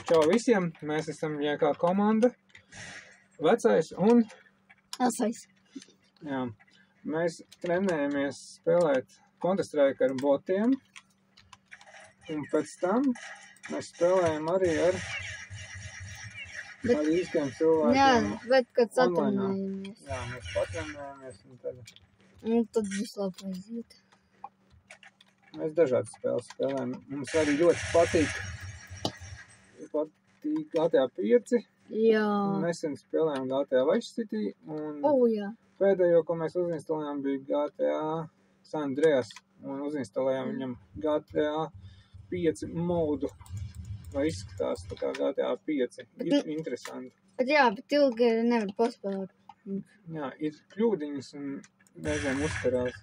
Čau visiem, mēs esam JK komanda, vecais un... Asais. Jā, mēs trenējamies spēlēt Counter-Strike ar botiem, un pēc tam mēs spēlējam arī ar īstiem cilvēkiem. Jā, bet kad online. satrenējamies. Jā, mēs patrenējamies un tad... Un tad vislabāk aiziet. Mēs dažādas spēles spēlējam. Mums arī ļoti patīk GTA 5. Jā. Nesen spēlējām GTA Vice City. Un Jā. pēdējo, ko mēs uzinstalējām, bija GTA San Andreas. Un uzinstalējām viņam GTA 5 modu. Lai izskatās tā kā GTA 5. Ir interesanti. Bet ilgi nevar paspēlēt. Jā, ir kļūdiņas un reizēm uzkarās.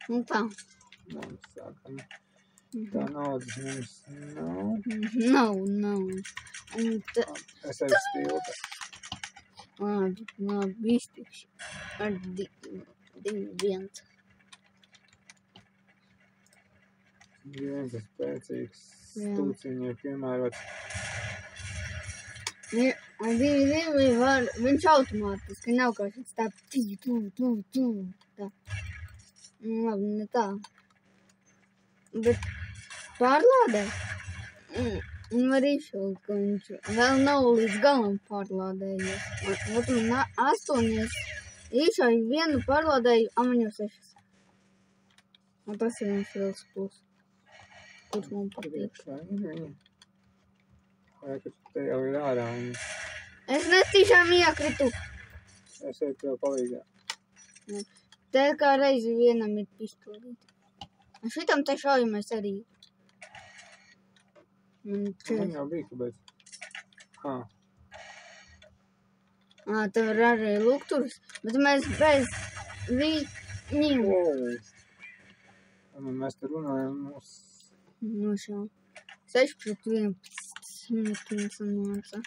Un tā. Mēs sākam. Tā naudas mums Nav. Un tā. Es arī stilta. Labi, iztikšu. Ar 2-1. Viens ir spēcīgs, stūciņai piemērots. Ar 2-2 var, viņš automātiski nav kā šis tā. Tā. Labi, ne tā. Bet pārlādē. Un var izšūt, ka viņš vēl nav līdz galam pārlādējies. Vat man 8 īšāju vienu pārlādēju, man jau 6. Un tas ir viens liels plus. Kurš man patīk. Vai, ka te jau ir ārā. Es netīšām iekritu. Es eju tev palīgā. Te kā reizi vienam ir pistolīti. Un šitam te šaujamies arī. Man jau bija, kāpēc. Tev ir arī lukturis, bet mēs bez viņiem. Mēs te runājam mūs. Nošau. 6-1. Minūtīm sanāca.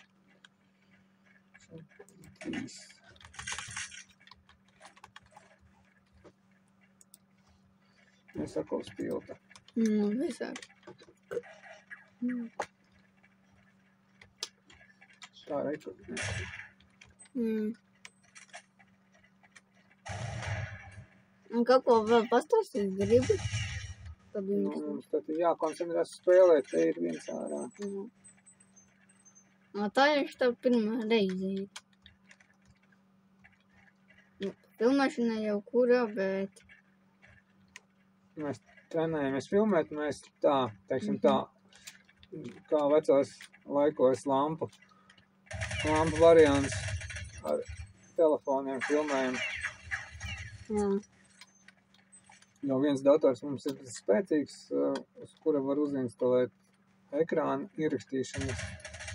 3. Mēs atkal stilta. Visādi. Tā reiku. Un kaut ko vēl pastāstīt gribi? Mums tad ir jākoncentrēs spēlēt, te ir viens ārā. Tā jau tev pirmā reize ir. Filmēšana jau kurā, bet... Mēs trenējamies filmēt, mēs tā, teiksim tā, kā vecās laikos lampu variants ar telefoniem filmējam. Jau viens dators mums ir spēcīgs, uz kura var uzinstalēt ekrāna ierakstīšanas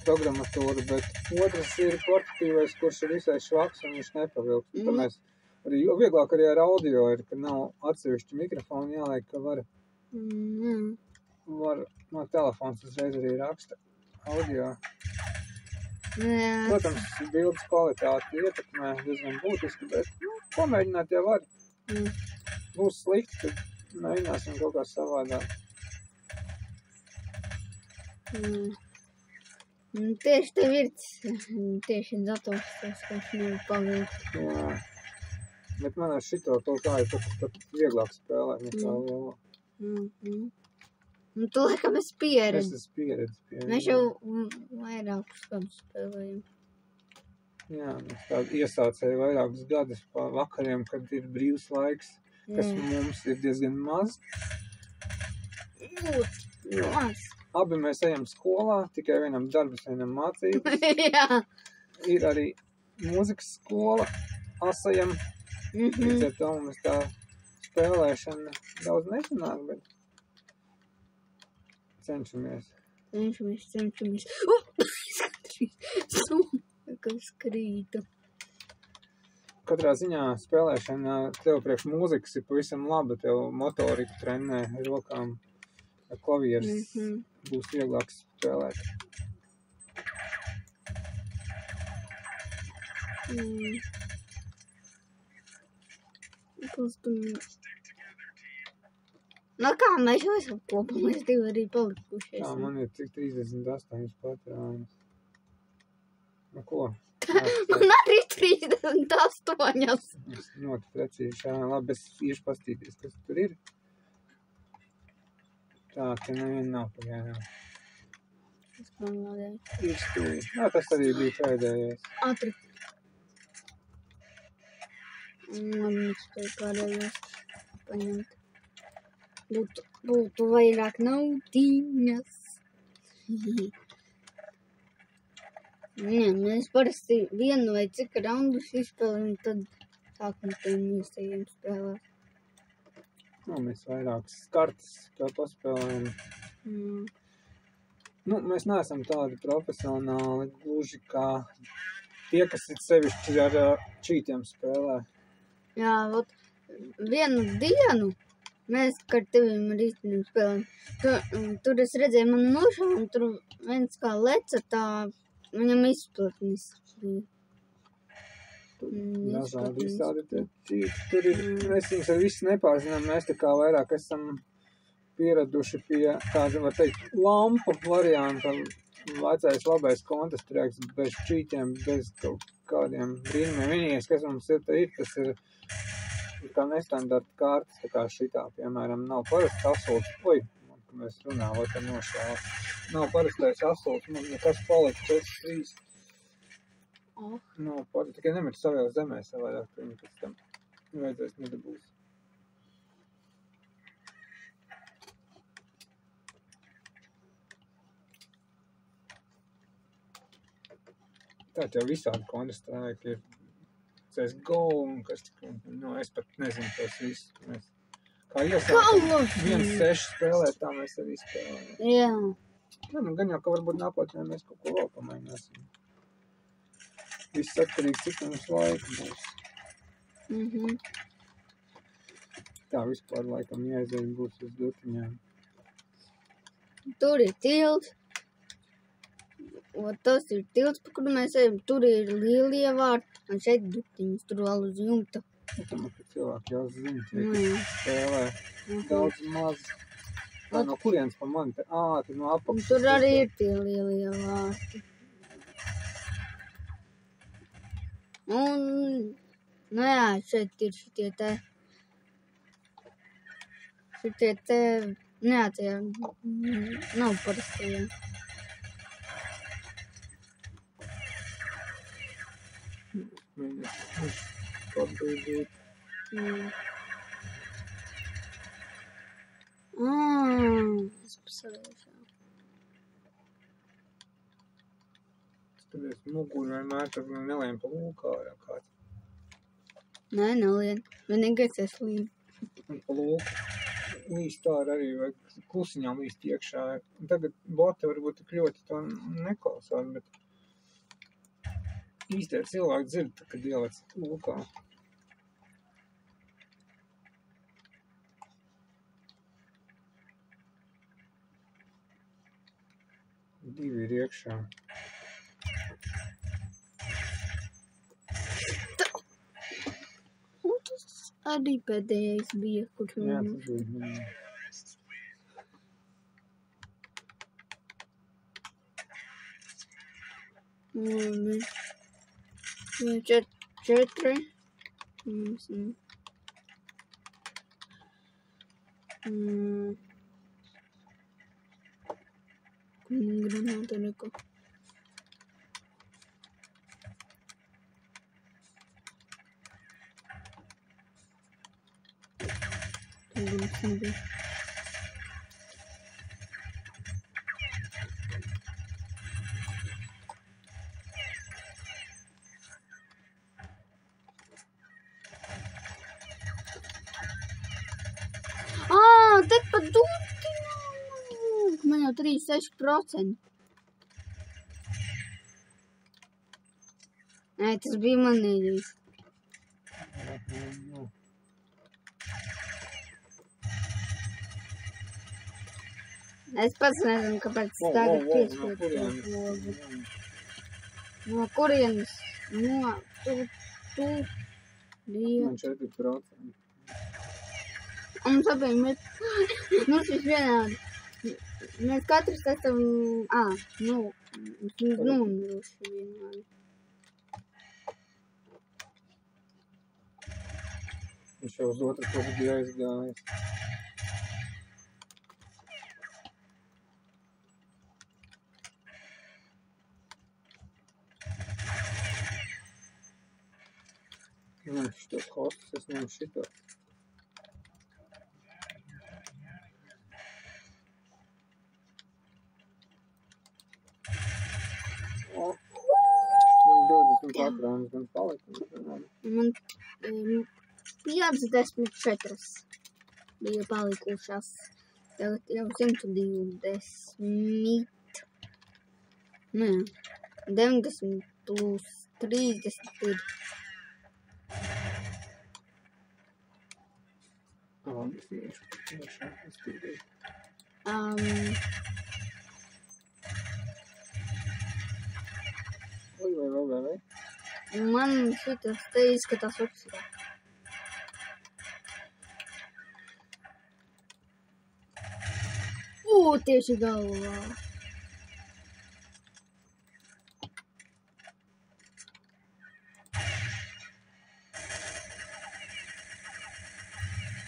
programmatūru, bet otrs ir portatīvais, kurš ir visai švaks un viņš nepavilks. Tad mēs arī vieglāk arī ar audio ir, ka nav atsevišķi mikrofoni jāliek, ka var no telefons uzreiz arī raksta audio. Protams, bildes kvalitāti ietekmē diezgan būtiski, bet pamēģināt jau var. Būs slikti, tad mēģināsim kaut kā savādāk. Tieši tev ir tieši dators, tas, kas nevar pavilkt. Jā, bet man ar šito kaut kā ir pat vieglāk spēlēt nekā vēl. Un tu laikam esi pieredzi. Es esmu pieredzi. Mēs jau vairākus gadus spēlējam. Jā, mēs tādu iesācēju vairākus gadus pa vakariem, kad ir brīvs laiks, kas mums ir diezgan maz. Maz. Abi mēs ejam skolā, tikai vienam darbs, vienam mācības. Jā. Ir arī mūzikas skola asajam. Līdz ar to mums tā spēlēšana daudz nesanāk, bet cenšamies. Cenšamies. Kas krīta. katrā ziņā spēlēšana tev priekš mūzikas ir pavisam laba, tev motoriku trenē rokām, ar klavieres būs vieglāk spēlēt. Nu kā mēs jau esam kopā, mēs divi arī palikušies. Tā, man ir cik 38 patrānas. Nu ko? Man arī 38. Es ļoti precīzi, labi, es iešu pastīties, kas tur ir. Tā, te neviena nav pagaidām. Es pamanāju. Ir stūri. Jā, tas arī bija pēdējais. Ātri. Man nespēja pārējās paņemt. Būtu vairāk naudiņas. Nē, mēs parasti vienu vai cik raundus izspēlējam, tad sākam tiem īstajiem spēlēt. Nu, mēs vairākas kartas tā paspēlējam. Nu, mēs neesam tādi profesionāli, gluži kā tie, kas ir sevišķi ar čītiem spēlē. Jā, vot vienu dienu mēs ar tevim ar īsteniem spēlēm. Tur es redzēju manu nošāvu, un tur viens kā leca tā, viņam izplatnis bija. Dažādi visādi tie čīti. Tur ir, mēs viņus ar visu nepārzinām, mēs tā kā vairāk esam pieraduši pie tāda, var teikt, lampu varianta, vecais labais Counter-Strike, bez čītiem, bez kaut kādiem brīnumiem. Vienīgais, kas mums ir, tas ir kā nestandarta kārtas, tā kā šitā, piemēram, nav parasts asults. Oi, mēs runājam, vai tā nošāva. Nav parastais asults, mums nekas palika 4-3. Nav parasti, tikai nemet savā zemē savādāk, ka viņi pēc tam vajadzēs nedabūs. Tā jau visādi Counter-Strike ir CSGO un kas tik, nu, es pat nezinu tos visus. Mēs kā iesākam 1.6 spēlēt, tā mēs arī spēlējam. Jā. Jā, nu gan jau, ka varbūt nākotnē mēs kaut ko vēl pamaināsim. Viss atkarīgs, cik mums laika būs. Tā vispār laikam jāizeļ būs uz dutiņām. Tur ir tilts. Un tas ir tilts, pa kuru mēs ejam. Tur ir lielie vārti. Un šeit dutiņas, tur vēl uz jumta. Tam, ka cilvēki jau zina, tie spēlē daudz maz. Tā no kurienes pa mani te? Tur no apakšas. Tur arī ir tie lielie vārti. Un, nu jā, šeit ir šitie te. Nē, tie nav parastajie. Mēģinās pabeidīt. Es pasarēšu. Skaties, muguri vienmēr tad nelien pa lūkā, jā, kāds. Nē, nelien. Vienīgais es līnu. Un pa lūku līst tā arī, vai klusiņām līst iekšā. Tagad boti varbūt tik ļoti to neklausās, bet īstie cilvēki dzird, kad ielec lūkā. Divi ir iekšā. Un tas arī pēdējais bija, kurš Jā, man... tas bija. Labi. 4. Granāta neko. Te pa dutiņām. Man jau 36%. Nē, tas bija manīgais. Es pats nezinu, kāpēc tagad piespiedu to logu. No kurienes? No tu bija. Man 4%. Mums abiem ir. Mums viss vienādi. Mēs katrs esam. Nomiruši vienādi. Viņš jau uz otru pusi bija aizgājis. Nē, šitos hostus es ņemu šito. Man 20 patronas gan palika. Man 54 bija palikušas. Tagad jau 120. Nē, 90 plus 30 ir. Vai. Man šitas te izskatās oksīdā. Tieši galvā.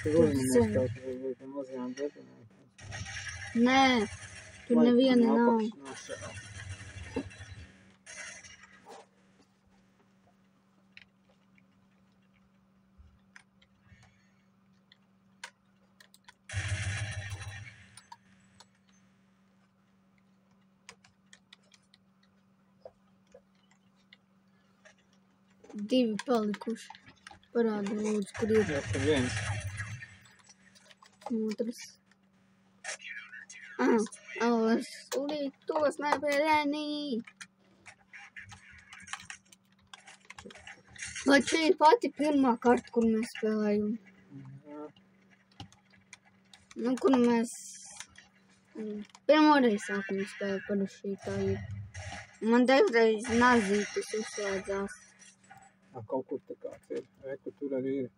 Tur uzmanīgs kaut kā bija mazajām betonēm. Nē, tur neviena nav. Divi palikuši. Parādi lūdzu, kur ir. Jā, tur viens. Otrs. Es uzlīju tos nepērēnī. Vai šī ir pati pirmā karta, kur mēs spēlējam? Nu, kur mēs pirmoreiz sākam spēlēt, par šī tā ir. Man dažreiz nazītis uzslēdzās. Kaut kur tā kāds ir. Kur tur arī ir.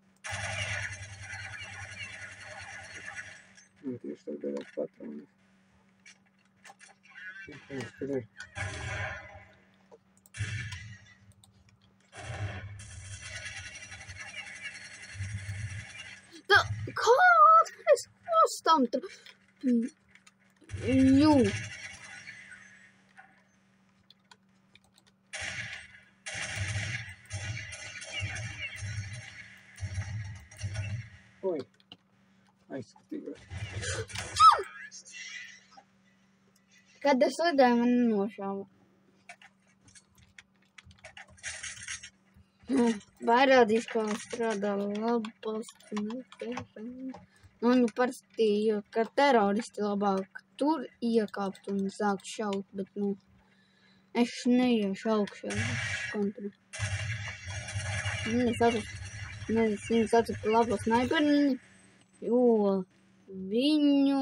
Un tieši tagad vairāk patronas. Tur ir. Kāds kostam tur? Jū. Oi, aizskatījos. Kad es lidēju, man nošāva. Vairādīšu, kā strādā labpostu. Nu, parasti, ka teroristi labāk tur iekāpt un sākt šaut, bet, es neiešu augšā kontru. Viņi sacīja par labo snaiperni, jo viņu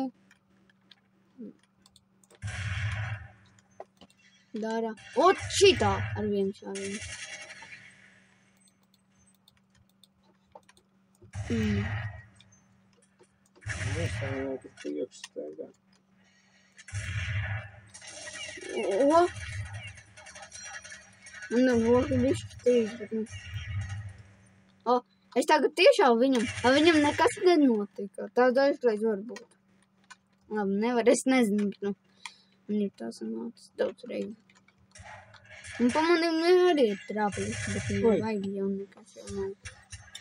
dara. Šitā ar vienu šāvienu. Es jau tur priekšstēgā. Man voki bišķi trīs, bet es tagad tiešām viņam nekas nenotika. Tā dažreiz var būt. Labi, nevar, es nezinu, bet, man ir tā sanācis daudz reizi. Un pa manim arī ir trāpījis, bet vajag jau nekas jau nav.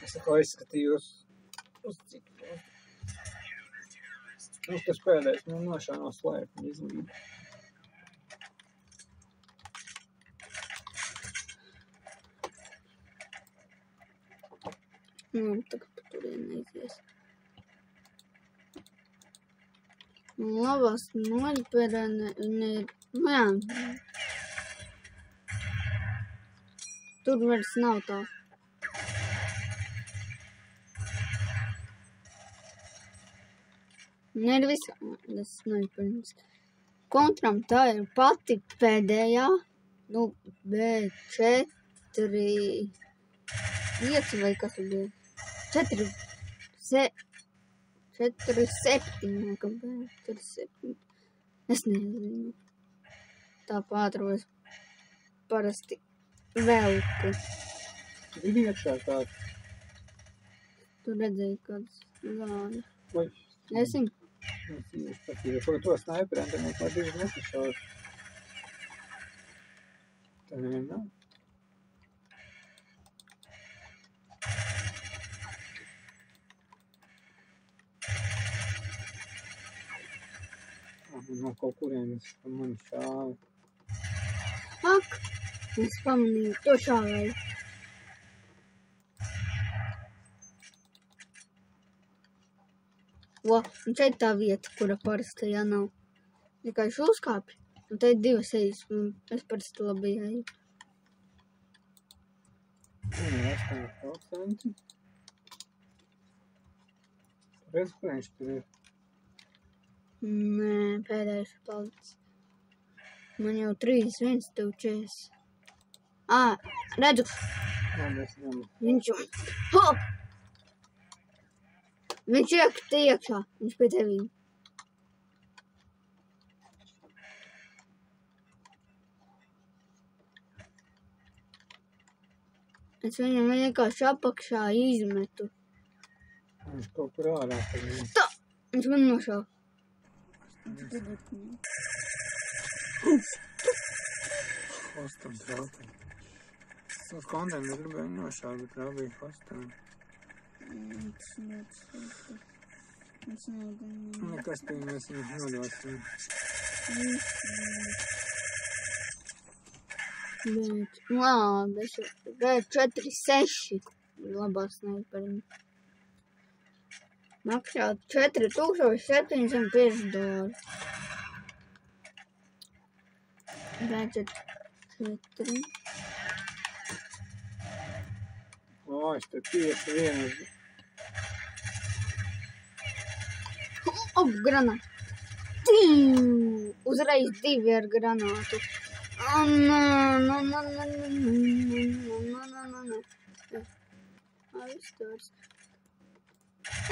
Es tā kā aizskatījos uz citu. Tas pēdējais man nošāno slēpni izlīd. Tagad pa turien aizies. Labās noļperēne, jā. Tur vairs nav tā. Ne ir visām, tas nav pirms. Kontram tā ir pati pēdējā, nu, B4, 5 vai kas tur bija? 4, 7, nākam, 4, 7. Es nezinu. Tā pātros parasti velku. Ir iekšā tāds. Tu redzēji kāds zāļi. Vai? Esim? Es īsti patīju. Ko to snaiperiem, tad nekā divi nesašaus. Tā nevien nav. No kaut kurienes mani šāvi. Ak, es pamanīju, to šāvēju. O, un šeit tā vieta, kura parastajā nav. Tikai šo uzkāpi, un te ir 2 ejas, un es parasti labi eju. 8%. Redz, kur viņš tur ir. Nē, pēdējais ir palicis. Man jau 31, tev 40. Ā, redzu, viņš jau... Hop! Viņš iekrita iekšā, viņš pie tevīm. Es viņam vienkārši apakšā izmetu. Viņš kaut kur ārā. Tā! Viņš man nošāva. Hostam trauki. Uz kontiem negribēju nošāva, bet rābīja hostam. Nekas pie mēs viņus nodosim. Bet, labi, es gāju 4, 6. Labā snaiperim. Maksā $4750. Redzat, 4. O, es te tieši vienu. Op, granātu. Uzreiz 2 ar granātu. Aizstors.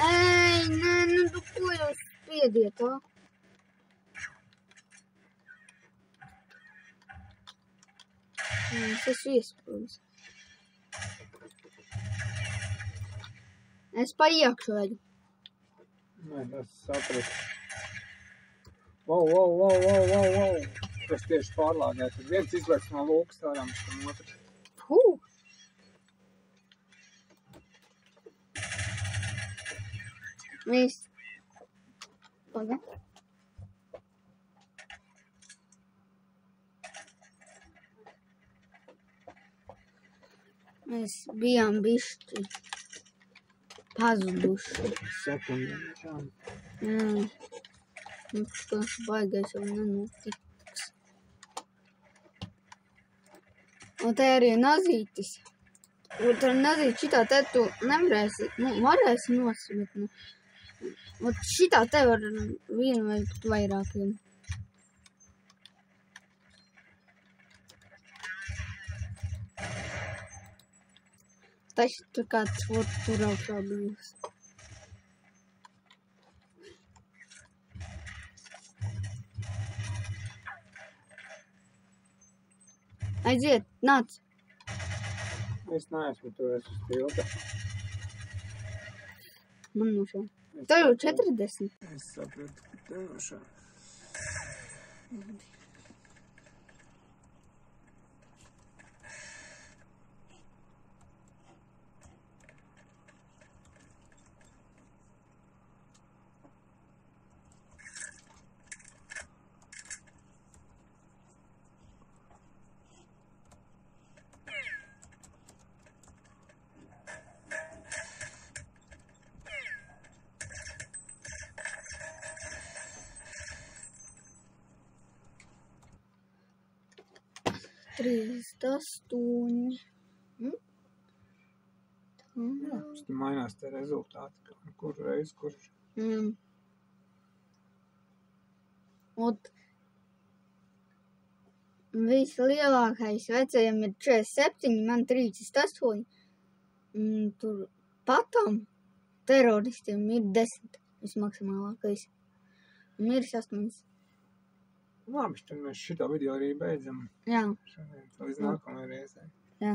Ej, nē, nu tu ko jūs spiediet, o? Es esmu iespējams. Es pa iekšu eju. Nē, tas sapratu. Wow. Es tieši pārlādēju. Tad viens izlēc no lūkas ārām, tam otrs. Viss. Paga. Mēs bijām bišķi pazuduši. Sekundēm, čā. Tas baigais jau nenotiks. Un te arī nazītis. Un tur nazīt šitā te tu nevarēsi, varēsi nosmet. Un šitā te var vienu vai vairākiem. Tas tur kāds tur augšā bijis. Aiziet, nāc. Es neesmu tur, es uz tilta. Man nošā. Tev jau 40. Es sapratu, ka tev nošā. Trīs, 8. Jā, tas mainās tie rezultāti, kur reiz, kurš. Vislielākais vecajam ir 47, man 38. Tur patam teroristiem ir 10, vismaksimālākais. Miris 8. Labi, tad mēs šito video arī beidzam. Jā. Šodien līdz nākamajai reizei. Jā.